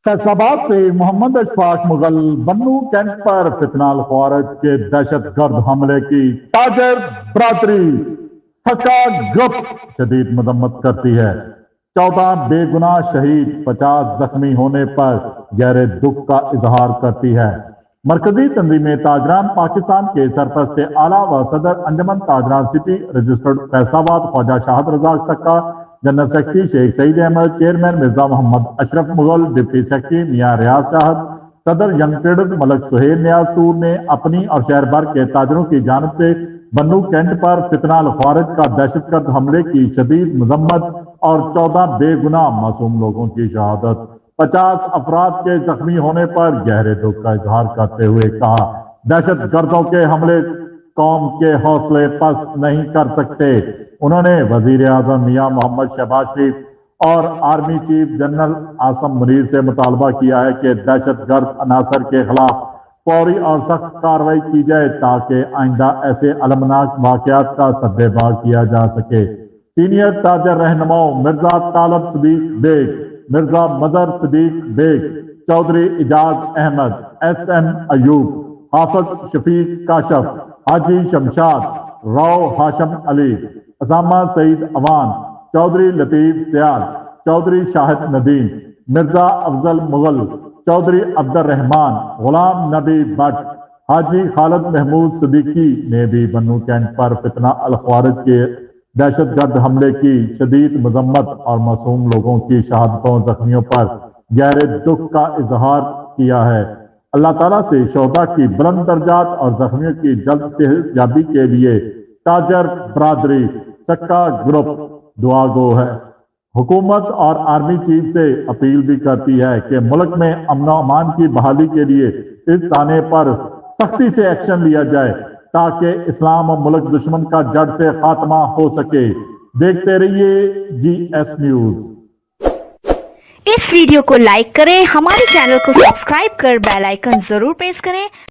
फैसलाबाद से मोहम्मद अशफाक मुगल बन्नू कैंट पर फितनाल ख्वारिज के दहशत गर्द हमले की ताजर बरादरी सका ग्रुप शदीद मजम्मत करती है। 14 बेगुनाह शहीद 50 जख्मी होने पर गहरे दुख का इजहार करती है। मरकजी तंजीम ताजरान पाकिस्तान के सरपरस्त आला व सदर अंजमन ताजरान city registered Faisalabad Khawaja Shahid Razzaq Sakka, general secretary Sheikh Saeed Ahmad, chairman Mirza Muhammad Ashraf Mughal, deputy secretary Mian Riaz Shahid, सदर यंग ट्रेडर्स मलक सुहेल नियाज तूर ने अपनी और शहर भर के ताजरों की जानब से बन्नू कैंट पर फितनाल ख्वारिज का दहशतगर्द हमले की शदीद मजम्मत और 14 बेगुनाह मासूम लोगों की शहादत, 50 अफराद के जख्मी होने पर गहरे दुख का इजहार करते हुए कहा, दहशत गर्दों के हमले कौम के हौसले पस्त नहीं कर सकते। उन्होंने वजीर आजम मियां मोहम्मद शहबाज शरीफ और army chief general Asim Munir से मुतालबा किया है कि दहशत गर्द अनासर के खिलाफ फौरी और सख्त कार्रवाई की जाए ताकि आइंदा ऐसे अलमनाक वाकयात का सद्देबाग किया जा सके। सीनियर ताजर रहनुमाओं मिर्जा तालब सदीक बेग, मिर्जा मजर सदीक बेग, चौधरी इजाज अहमद, SM अयूब, हाफिज शफीक काशफ, हाजी शमशाद, राव हाशम अली, असामा सईद अवान, चौधरी लतीफ सियाल, चौधरी शाहिद नदीम, मिर्जा अफजल मुगल, चौधरी अब्दुर रहमान, गुलाम नबी भट्ट, हाजी खालिद महमूद सिद्दीकी ने भी बन्नू कैंट पर फितना अल ख्वारिज के दहशतगर्द हमले की शदीद मजम्मत और मासूम लोगों की शहादतों जख्मियों पर गहरे दुख का इजहार किया है। अल्लाह ताला से शोहदा की बुलंद दर्जात और जख्मियों की जल्द सेहतयाबी के लिए ताजर बरादरी सक्का ग्रुप दुआ गो है। हुकूमत और आर्मी चीफ से अपील भी करती है कि मुल्क में अमन व अमान की बहाली के लिए इस साने पर सख्ती से एक्शन लिया जाए ताकि इस्लाम और मुल्क दुश्मन का जड़ से खात्मा हो सके। देखते रहिए GS न्यूज। इस वीडियो को लाइक करें, हमारे चैनल को सब्सक्राइब कर बेल आइकन जरूर प्रेस करें